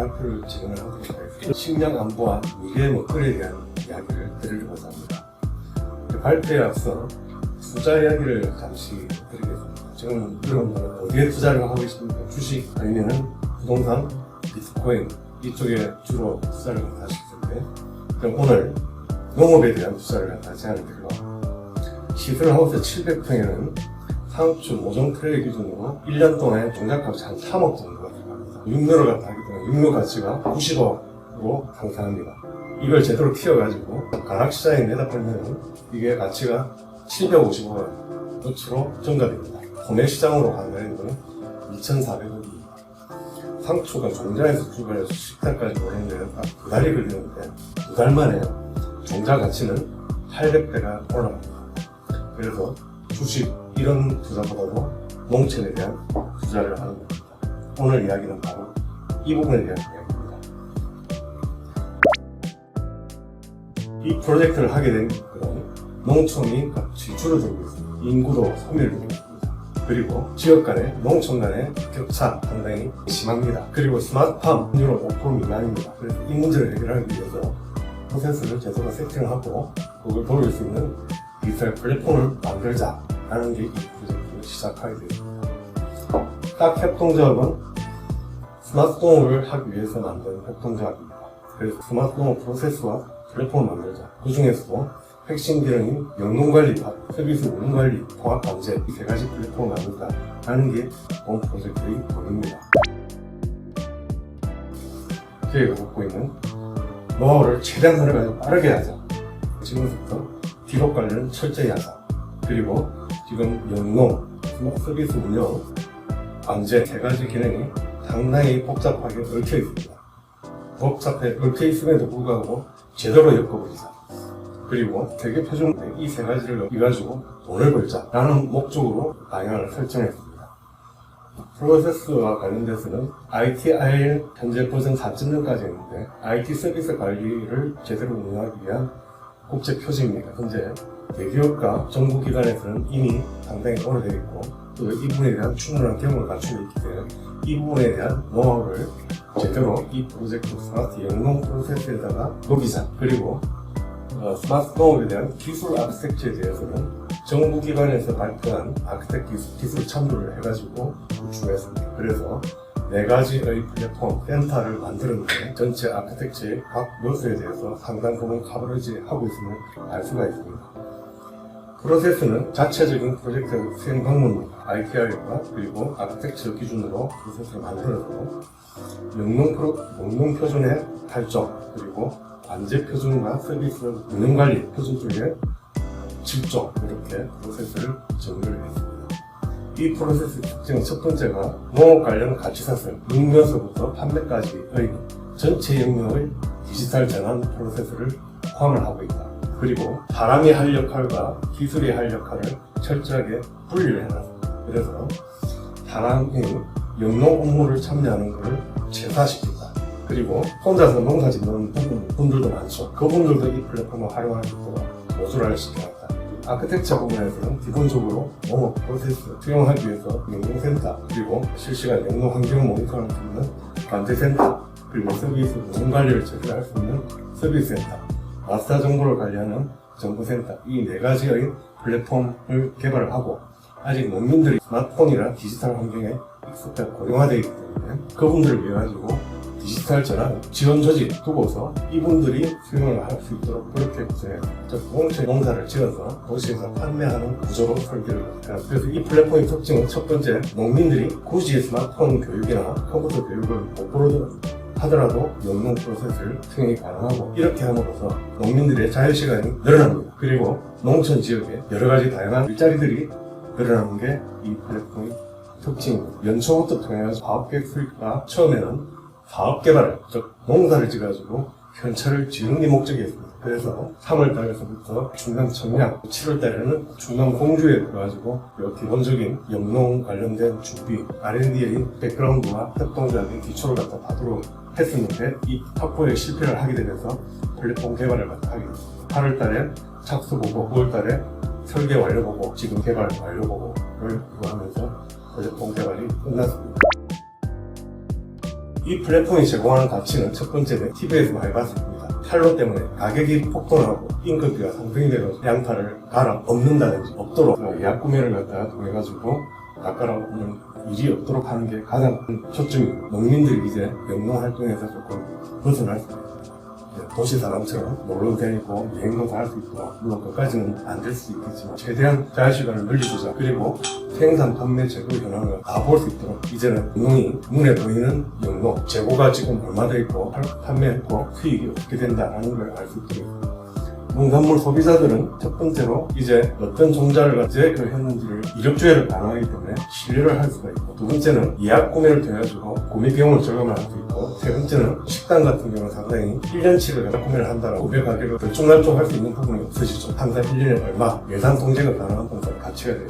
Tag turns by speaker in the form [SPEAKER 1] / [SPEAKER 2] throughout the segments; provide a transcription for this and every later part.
[SPEAKER 1] 발표를 진행을 하도록 하겠습니다. 식량 안보와 미래의 먹거리에 대한 이야기를 드리려고 합니다. 발표에 앞서 투자 이야기를 잠시 드리겠습니다. 지금 여러분들은 어디에 투자를 하고 계십니까? 주식 아니면 부동산, 비트코인 이쪽에 주로 투자를 하실 텐데, 그럼 오늘 농업에 대한 투자를 제안을 드리고, 시설하우스 700평에는 상추 모종 트레이 기준으로 1년 동안에 종잣값이 한 3억 정도가 들어갑니다. 육묘를 갖다 하기 때문에 육묘 가치가 90억으로 상승합니다. 이걸 제대로 키워가지고 가락시장에 내다 팔면 이게 가치가 750억 원어치로 증가됩니다. 도매시장으로 가면 2,400억입니다. 상추가 종자에서 출발해서 식탁까지 오는데 딱 2달이 걸리는데 2달 만에 종자 가치는 800배가 올라갑니다. 그래서 주식 이런 투자보다도 농촌에 대한 투자를 하는 겁니다. 오늘 이야기는 바로 이 부분에 대한 이야기입니다. 이 프로젝트를 하게 된 것은 농촌이 같이 줄어들고 있습니다. 인구도 소멸되고 있습니다. 그리고 지역 간의 농촌 간의 격차 상당히 심합니다. 그리고 스마트팜 확률은 5% 미만입니다. 그래서 이 문제를 해결하기 위해서 프로세스를 제대로 세팅하고 그걸 돌릴 수 있는 디지털 플랫폼을 만들자라는 게 이 프로젝트를 시작하게 되었습니다. 딱 협동조합은 스마트 농업을 하기 위해서 만든 협동조합입니다. 그래서 스마트 농업 프로세스와 플랫폼을 만들자. 그 중에서도 핵심 기능인 영농관리, 서비스 운영관리, 통합 관제 이 세 가지 플랫폼을 만들자라는 게 본 프로젝트의 본입니다. 저희가 갖고 있는 노하우를 최대한 가지고 빠르게 하자. 지금부터 기록 관리는 철저히 하자. 그리고 지금 영농, 서비스 운영, 관제 세 가지 기능이 상당히 복잡하게 얽혀 있습니다. 복잡해 얽혀 있음에도 불구하고 제대로 엮어버리자. 그리고 세계 표준 이 세 가지를 이가지고 돈을 벌자라는 목적으로 방향을 설정했습니다. 프로세스와 관련돼서는 ITIL 현재 버전 4.0까지 있는데 IT 서비스 관리를 제대로 운영하기 위한 국제 표준입니다. 현재 대기업과 정부기관에서는 이미 상당히 오래되어 있고 또 이 부분에 대한 충분한 경험을 갖추고 있기 때문에 이 부분에 대한 노하우를 제대로 이 프로젝트 스마트 영농 프로세스에다가 녹이자. 그리고 스마트 농업에 대한 기술 아키텍처에 대해서는 정부기관에서 발표한 아키텍 기술 참조를 해가지고 구축했습니다. 그래서 4가지의 플랫폼 센터를 만들었는데 전체 아키텍처의 각 요소에 대해서 상당 부분 커버리지하고 있음을 알 수가 있습니다. 프로세스는 자체적인 프로젝트 수행 방법입니다. ITI와 그리고 아키텍처 기준으로 프로세스를 만들어서 영농 표준의 8종 그리고 관제 표준과 서비스 운영관리 표준 쪽에 7종 이렇게 프로세스를 정리를 했습니다. 이 프로세스 특징은 첫 번째가 농업 관련 가치사슬, 육묘서부터 판매까지의 전체 영역의 디지털 전환 프로세스를 포함을 하고 있다. 그리고 사람이 할 역할과 기술이 할 역할을 철저하게 분리를 해놨습니다. 그래서 사람이 영농 업무를 참여하는 것을 최소화시킨다. 그리고 혼자서 농사 짓는 분들도 많죠. 그분들도 이 플랫폼을 활용할 수 있도록 모듈화를 시켜놨다. 아키텍처 부분에서는 기본적으로 농업 프로세스 수용하기 위해서 영농센터, 그리고 실시간 영농 환경을 모니터할 수 있는 관제센터, 그리고 서비스 운영 관리를 제대로 할 수 있는 서비스센터, 마스터 정보를 관리하는 정보센터 이 4가지의 플랫폼을 개발을 하고 아직 농민들이 스마트폰이나 디지털 환경에 익숙하고 고령화되어 있기 때문에 그분들을 위해 가지고 디지털 전환 지원 조직 두고서 이분들이 수용을 할 수 있도록 그렇게 공채 농사를 지어서 도시에서 판매하는 구조로 설계를 합니다. 그래서 이 플랫폼의 특징은 첫 번째, 농민들이 굳이 스마트폰 교육이나 컴퓨터 교육을 못 하더라도 영농 프로세스를 수행이 가능하고 이렇게 함으로써 농민들의 자유시간이 늘어납니다. 그리고 농촌 지역에 여러가지 다양한 일자리들이 늘어나는 게 이 플랫폼의 특징입니다. 연초부터 통해서 사업계획 수립과 처음에는 사업개발을, 즉 농사를 지어가지고 현찰을 지는 게 목적이었습니다. 그래서 3월달에서부터 충남 청량, 7월달에는 충남 공주에 들어가지고 기본적인 영농 관련된 준비, R&D의 백그라운드와 협동조합의 기초를 갖다 다도록 했었는데 이 확보에 실패를 하게 되면서 플랫폼 개발을 갖다 하게 됐습니다. 8월달에 착수 보고 9월달에 설계 완료 보고 지금 개발 완료 보고를 이루어하면서 플랫폼 개발이 끝났습니다. 이 플랫폼이 제공하는 가치는 첫 번째는 TV에서 많이 봤습니다. 탈로 때문에 가격이 폭등하고 인건비가 상승이 되면서 양파를 갈아 엎는다든지 없도록 예약 구매를 갖다가 통해가지고 깎아오는 일이 없도록 하는 게 가장 큰 초점이고, 농민들이 이제 영농 활동에서 조금 벗어날 수 있습니다. 도시 사람처럼 놀러도 다니고 여행도 다 할 수 있고, 물론 그까지는 안 될 수 있겠지만 최대한 자유시간을 늘려주자. 그리고 생산, 판매, 재고 현황을 다 볼 수 있도록 이제는 영농이 눈에 보이는 영농, 재고가 지금 얼마 돼 있고 판매했고 수익이 어떻게 된다라는 걸 알 수 있도록. 농산물 소비자들은 첫 번째로 이제 어떤 종자를 제거했는지를 이력조회를 가능하기 때문에 신뢰를 할 수가 있고, 두 번째는 예약 구매를 통해가지고 구매 비용을 절감을 할 수 있고, 세 번째는 식당 같은 경우는 상당히 1년치를 예약 구매를 한다라고 구매 가격을 들쭉날쭉 할 수 있는 부분이 없으시죠. 항상 1년에 얼마 예산 통제가 가능한 부분을 갖춰야 돼요.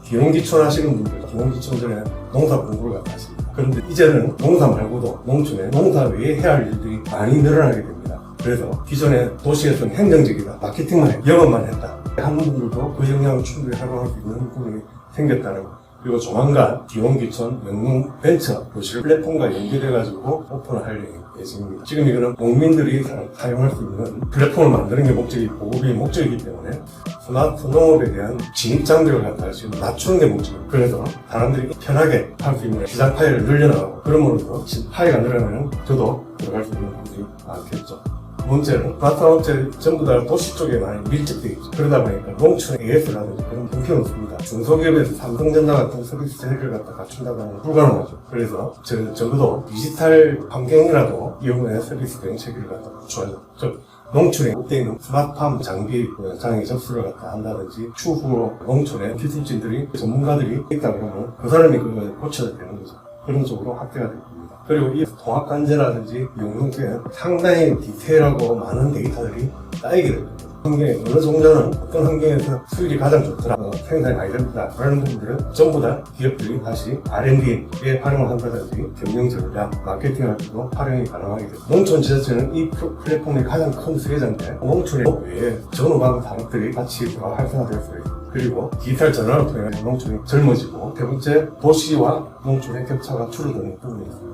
[SPEAKER 1] 기농기촌 하시는 분들, 기농기촌 전에 농사 공부를 갖다 하십니다. 그런데 이제는 농사 말고도 농촌에 농사 외에 해야 할 일들이 많이 늘어나게 됩니다. 그래서 기존에 도시에서는 행정직이다, 마케팅만 했다, 영업만 했다 하는 분들도 그 역량을 충분히 활용할 수 있는 부분이 생겼다는 거. 그리고 조만간 기농기촌 영농 벤처 도시 플랫폼과 연계돼가지고 오픈을 할 예정입니다. 지금 이거는 농민들이 사용할 수 있는 플랫폼을 만드는 게 목적이, 보급이 목적이기 때문에 스마트 농업에 대한 진입장벽을 갖다 지금 낮추는 게 목적이에요. 그래서 사람들이 편하게 할 수 있는 시장 파이를 늘려나가고, 그러므로써 파이가 늘어나면 저도 들어갈 수 있는 부분이 많겠죠. 두 번째는 마트업체 전부 다 도시 쪽에 많이 밀집되어 있죠. 그러다 보니까 농촌의 AS라든지 그런 형편이 없습니다. 중소기업에서 삼성전자 같은 서비스 체계를 갖다 갖춘다고 하면 불가능하죠. 그래서 적어도 디지털 환경이라도 이용해 서비스 대응 체계를 갖다 구축하죠. 즉 농촌에 롯데 있는 스마트팜 장비 장애 접수를 갖다 한다든지, 추후로 농촌에 기술진들이 전문가들이 있다 그러면 그 사람이 그걸 고쳐야 되는 거죠. 그런 쪽으로 확대가 됩니다. 그리고 이 통합관제라든지 용농계는 상당히 디테일하고 많은 데이터들이 쌓이게 됩니다. 환경에 어느 종자는 어떤 환경에서 수율이 가장 좋더라, 생산이 많이 됩니다 라는 부분들은 전부 다 기업들이 다시 R&D에 활용을 한다든지 경영 전략, 마케팅 할 때도 활용이 가능하게 됩니다. 농촌 지자체는 이 플랫폼의 가장 큰 수혜자인데, 농촌에 외에 전후방 산업들이 같이 활성화될 수 있습니다. 그리고 디지털 전환을 통해 농촌이 젊어지고, 세 번째 도시와 농촌의 격차가 줄어드는 부분이 있습니다.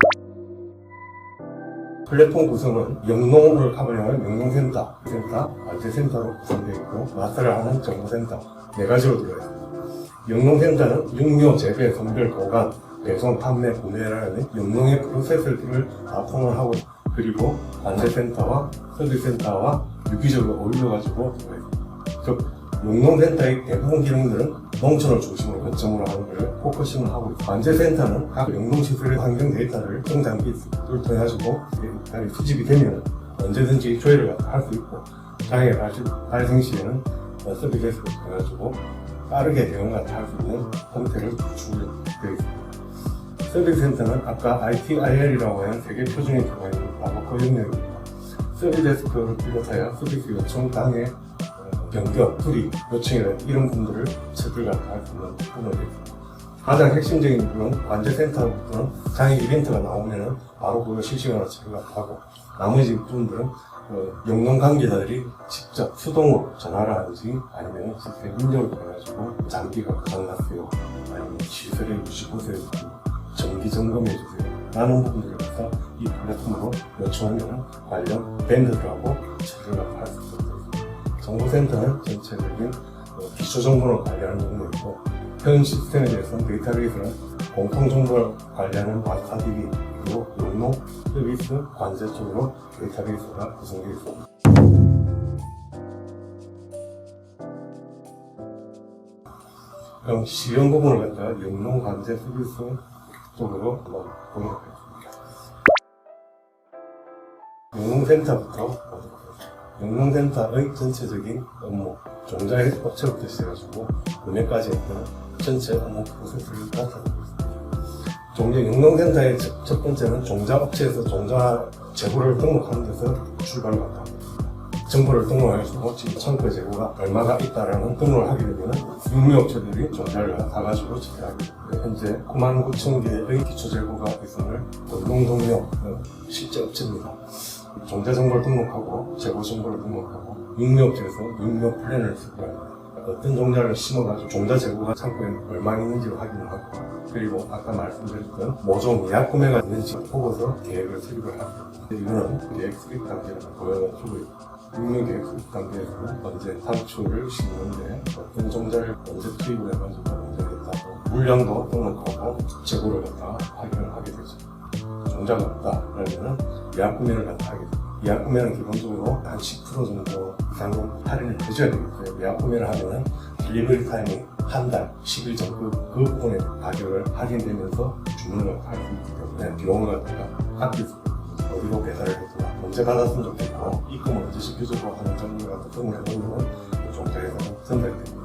[SPEAKER 1] 플랫폼 구성은 영농을 커버하는 영농센터, 관제센터로 구성되어 있고, 마스터를 하는 정보센터 4가지로 들어있습니다. 영농센터는 육묘, 재배, 선별, 보관, 배송, 판매, 구매라는 영농의 프로세스들을 다 포함을 하고, 그리고 관제센터와 서비스센터와 유기적으로 어울려가지고 들어있습니다. 즉 영농센터의 대부분 기능들은 농촌을 중심으로 거점으로 하는 것을 포커싱을 하고 있습니다. 관제센터는 각 영농시설의 환경 데이터를 정장비를 통해가지고 데이터가 수집이 되면 언제든지 조회를 할 수 있고, 장애가 발생 시에는 서비스를 통해가지고 빠르게 대응을 할 수 있는 형태를 구축되어 있습니다. 서비스센터는 아까 ITIL이라고 하는 세계 표준에 들어가 있는 바로 그 영역입니다. 서비스데스크를 비롯하여 서비스 요청, 장애, 변경, 수리, 요청이라는 이런 분들을 체들과 할 수 있는 부분이 있습니다. 가장 핵심적인 부분은 관제센터부터는 장애 이벤트가 나오면은 바로 그걸 실시간으로 체크가 하고, 나머지 부분들은 영농 관계자들이 직접 수동으로 전화를 하든지 아니면 시스템 입력을 통해가지고 장비가 고장났어요, 아니면 시설의 유지 보세요, 정기 점검해주세요 라는 부분들을 해서 이 플랫폼으로 요청하면 관련 밴드들하고 체크를 할 수 있습니다. 정보센터는 전체적인 기초정보를 관리하는 부분이 있고, 현 시스템에 대해서는 데이터베이스는 공통정보를 관리하는 마스터DB, 그리고 영농, 서비스, 관제 쪽으로 데이터베이스가 구성되어 있습니다. 그럼 실현 부분을 갖다가 영농, 관제, 서비스 쪽으로 한번 보도록 하겠습니다. 영농센터부터 영농센터의 전체적인 업무, 종자의 업체부터 시작해가지고 구매까지 했던 전체 업무 프로세스를 나타내고 있습니다. 종자 영농센터의 첫 번째는 종자 업체에서 종자 재고를 등록하는 데서 출발을 갖다 합니다. 정보를 등록해서 지금 창고에 재고가 얼마가 있다라는 등록을 하게 되면 육류업체들이 종자를 사가지고 집계하게 됩니다. 현재 99,000개의 기초 재고가 있음을 영농동료 실제 업체입니다. 종자 정보를 등록하고 재고 정보를 등록하고 육류업체에서 육류 플랜을 수립합니다. 어떤 종자를 심어가지고 종자 재고가 창고에 얼마 있는지를 확인을 하고, 그리고 아까 말씀드렸던 모종 예약 구매가 있는지 보고서 계획을 수립을 합니다. 이거는 계획 수립 단계를 보여주고 있고, 육류 계획 수립 단계에서는 언제 상추를 심는데 어떤 종자를 언제 투입을 해가지고 언제 했다고 물량도 등록하고 재고를 갖다 확인을 하게 되죠. 종자가 없다 그러면 예약 구매를 갖다 하게 됩니다. 예약 구매는 기본적으로 한 10% 정도 이상은 할인을 해줘야 되겠고요. 예약 구매를 하면은 딜리버리 타임이 한 달, 10일 정도 그 부분에 가격을 할인되면서 주문을 할 수 있기 때문에 비용을 갖다가 아낄 수 있고, 어디로 배달을 해도 언제 받았으면 좋겠고 입금을 언제 시켜주고 하는 점을 갖다 등을 해보면 종자회사는 선별이 됩니다.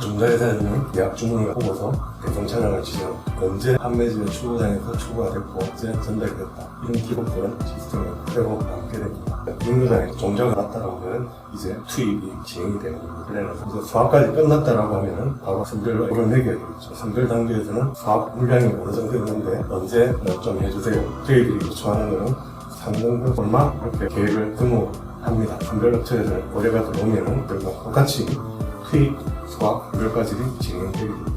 [SPEAKER 1] 종자회사에서는 예약 주문을 보고서 배송 차량을 지정, 언제 판매지의 출고장에서 출고가 됐고 언제 전달이 됐다, 이런 기록들은 시스템에 그대로 남게 됩니다. 육류장에 종자가 났다고 하면 이제 투입이 진행이 되는 겁니다. 그래서 이제 수확까지 끝났다라고 하면은 바로 선별로 이걸 매겨야 되겠죠. 선별 단계에서는 수확 물량이 어느 정도 있는데 언제 좀 해주세요. 저희들이 요청하는 거는 상등급 얼마 이렇게 계획을 등록합니다. 선별업체에서 의뢰가 들어오면은 그들과 똑같이 투입, 수확, 선별까지 진행되게 됩니다.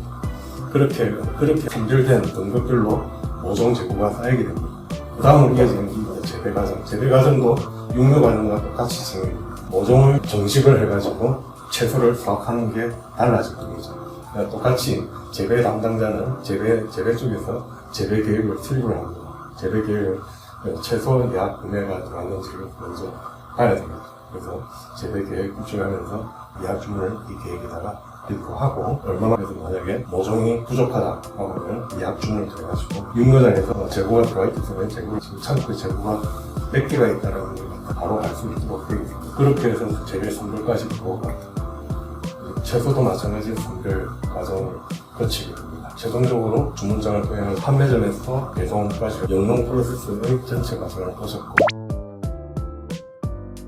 [SPEAKER 1] 그렇게 선별된 등급별로 모종 재고가 쌓이게 됩니다. 그 다음으로 이어지는 이 재배 과정. 재배 과정도 육류 과정과 똑같이 진행됩니다. 모종을 정식을 해가지고 채소를 수확하는 게 달라질 겁니다. 그러니까 똑같이 재배 담당자는 재배 쪽에서 재배 계획을 수립을 합니다. 재배 계획을 채소 예약 구매가 들어왔는지를 먼저 봐야 됩니다. 그래서 재배 계획 입증하면서 예약 주문을 이 계획에다가 하고, 얼마나 해서 만약에 모종이 부족하다고 하면 예약 주문을 통해가지고 육묘장에서 재고가 들어와 있기 때문에 지금 창고에 재고가 몇 개가 있다는 걸 바로 알 수 있도록 되어 있습니다. 그렇게 해서 재배 선별까지 보고 채소도 마찬가지로 선별 과정을 거치게 됩니다. 최종적으로 주문장을 통해 판매점에서 배송까지 영농 프로세스의 전체 과정을 보셨고,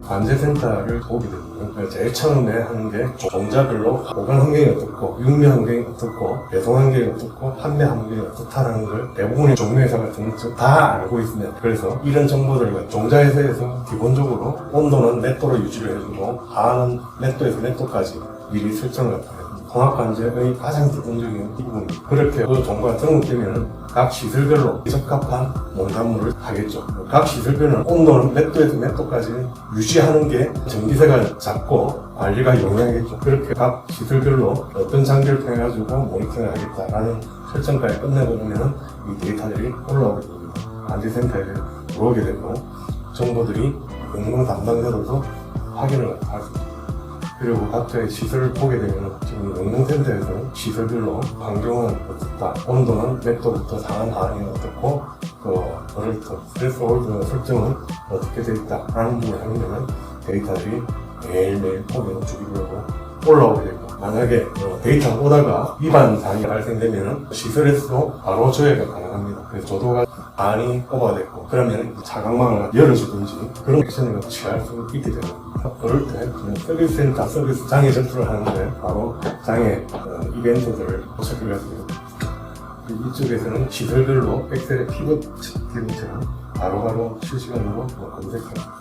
[SPEAKER 1] 관제센터를 보게 됩니다. 제일 처음에 하는 게 종자별로 보관 환경이 어떻고, 육류 환경이 어떻고, 배송 환경이 어떻고, 판매 환경이 어떻다는 걸 대부분의 종류회사 같은 경우 다 알고 있습니다. 그래서 이런 정보들을 종자회사에서 기본적으로 온도는 몇 도로 유지를 해주고, 하는 몇 도에서 몇 도까지 미리 설정을 갖다 해요. 통합관제의 가장 기본적인 부분입니다. 그렇게 그 정보가 등록되면 각 시설별로 적합한 농산물을 하겠죠. 각 시설별로는 온도는 몇 도에서 몇 도까지 유지하는 게 전기세가 작고 관리가 용이하겠죠. 그렇게 각 시설별로 어떤 장비를 통해 가지고 모니터링을 하겠다라는 설정까지 끝내버리면 이 데이터들이 올라오게 됩니다. 관제센터에 들어오게 되고 정보들이 영농 담당자들도 확인을 할 수 있습니다. 그리고 각자의 시설을 보게 되면 지금 영농센터에서는 시설별로 환경은 어떻다, 온도는 몇 도부터 상한 하한이 어떻고, 스트레스 홀드 설정은 어떻게 되어 있다 라는 부분을 하면 데이터들이 매일매일 보면 주기별로 올라오게 되고, 만약에 데이터가 오다가 위반 사항이 발생되면 시설에서도 바로 조회가 가능합니다. 그래서 조도가 반이 오버됐고 그러면 차광망을 열어주든지 그런 액션을 취할 수 있게 됩니다. 그럴 때 서비스 센터, 서비스 장애 접수를 하는데 바로 장애 이벤트들을 도착을 해서 이쪽에서는 시설별로 엑셀의 피벗 기능처럼 바로바로 실시간으로 검색합니다.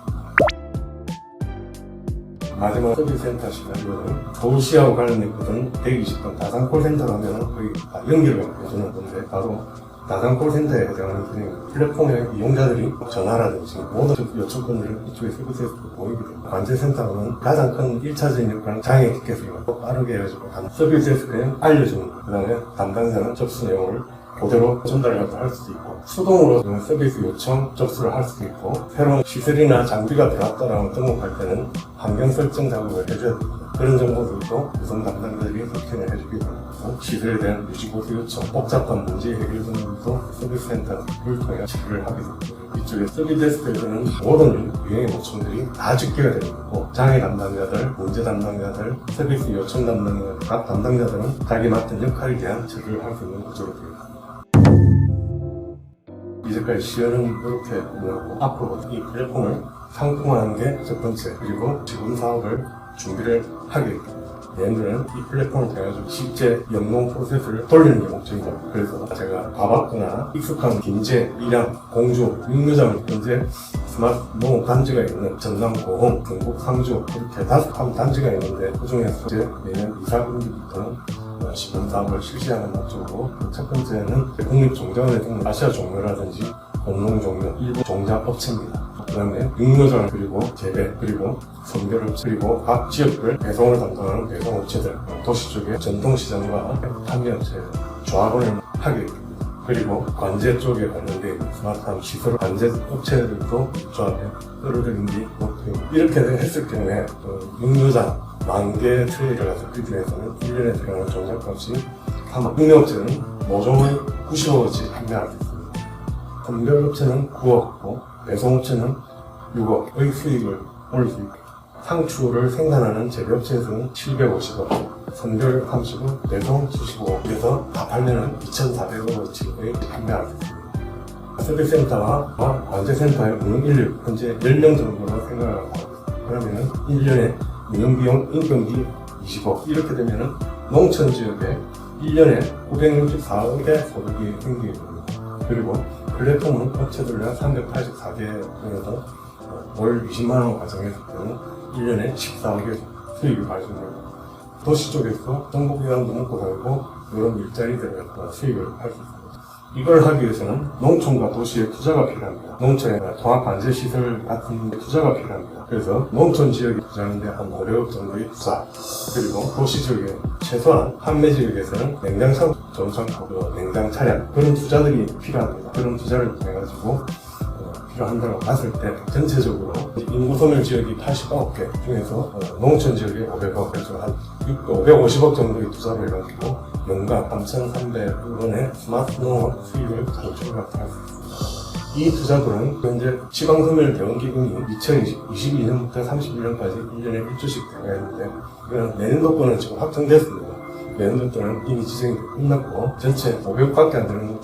[SPEAKER 1] 마지막 서비스 센터 시간은 서울시하고 관련된 120번 다산 콜센터로 하면 거의 다 연결을 해주는 건데, 바로 다산 콜센터에 해당하는 기능, 플랫폼의 이용자들이 전화라든지 모든 요청권들을 이쪽에 서비스에서 보이게 됩니다. 관제센터는 가장 큰 1차적인 역할은 장애 티켓을 빠르게 해가지고 서비스에서 그냥 알려주는 거예요. 그 다음에 담당자는 접수 내용을 그대로 전달을 할 수도 있고, 수동으로 서비스 요청 접수를 할 수도 있고, 새로운 시설이나 장비가 들어왔다라고 등록할 때는 환경 설정 작업을 해줘야 됩니다. 그런 정보들도 구성 담당자들이 확인을 해주게 됩니다. 시설에 대한 유지보수 요청, 복잡한 문제 해결 등도 서비스 센터를 통해 처리를 하게 됩니다. 이쪽에 서비스 데스크에서는 모든 유형의 요청들이 다 집계가 되는 거고, 장애 담당자들, 문제 담당자들, 서비스 요청 담당자들, 각 담당자들은 자기 맡은 역할에 대한 처리를 할 수 있는 구조로 되어 있습니다. 이제까지 시연은 이렇게 운영하고, 앞으로 이 플랫폼을 상품화하는 게 첫 번째, 그리고 지금 사업을 준비를 하게 됩니다. 얘네들은 이 플랫폼을 통해서 실제 영농 프로세스를 돌리는 게 목적이다. 그래서 제가 가봤거나 익숙한 김제, 밀양, 공주, 육류장 현재 스마트 농업 단지가 있는 전남 고흥, 경북 상주 이렇게 5 단지가 있는데 그 중에서 이제 매년 2, 4분기부터는 시범 사업을 실시하는 목적으로 첫 번째는 국립종자원에 등록 아시아 종묘라든지 공농 종묘, 일부 종자업체입니다. 그 다음에 육묘장 그리고 재배 그리고 선별업체 그리고 각 지역별 배송을 담당하는 배송업체들 도시 쪽에 전통시장과 판매업체 조합원을 하게 됩니다. 그리고 관제 쪽에 관련된 있는 스마트한 시설 관제 업체들도 조합에 끌어들인 게 목표입니다. 이렇게 했을 경우에 육묘장 만개 트레이를 가서 그 중에서는 1년에 들어가는 종잣값이 3억, 육묘업체는 모종을 90억어치 판매하겠습니다. 선별업체는 9억, 배송업체는 6억의 수익을 올릴 수 있고 상추를 생산하는 재배업체에서는 750억, 선별 30억, 배송 75억, 그래서 다 팔면은 2,400억어치의 판매하겠습니다. 서비스센터와 관제센터의 운영 인력 현재 10명 정도로 생각을 하고 있습니다. 그러면은 1년에 운영비용, 인건비 20억 이렇게 되면은 농촌 지역에 1년에 964억의 소득이 생기게 됩니다. 그리고 플랫폼은 업체들과 384개 중에서 월 20만원 가정했을 때는 1년에 14억의 수익이 발생됩니다. 도시 쪽에서 정보기관도 먹고 살고 이런 일자리들을 수익을 할 수 있습니다. 이걸 하기 위해서는 농촌과 도시의 투자가 필요합니다. 농촌에 통합관제시설 같은 투자가 필요합니다. 그래서 농촌 지역에 투자하는데 한 500억 정도의 투자, 그리고 도시 지역에 최소한 판매 지역에서는 냉장창, 전창고, 냉장 차량 그런 투자들이 필요합니다. 그런 투자를 통해가지고 필요한다고 봤을 때 전체적으로 인구 소멸 지역이 89개 중에서 농촌 지역에 500억, 그래서 한 550억 정도의 투자를 해가지고 연간 3,300원의 스마트 농업 수익을 창출할 수 있습니다. 이 투자들은 현재 지방소멸 대원기금이 2022년부터 31년까지 1년에 1조씩 들어가 있는데 이건 내년도권은 지금 확정됐습니다. 내년도권은 이미 지정이 끝났고 전체 500억밖에 안 되는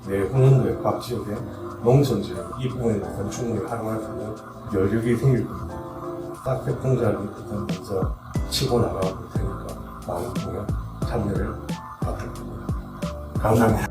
[SPEAKER 1] 내후년도에 각 지역에 농촌 지역 이 부분에 대해서는 충분히 활용할 수 있는 여력이 생길 겁니다. 싹색 공작이 일단 먼저 치고 나가볼 테니까 많은 분야 참여를 부탁드립니다. 감사합니다.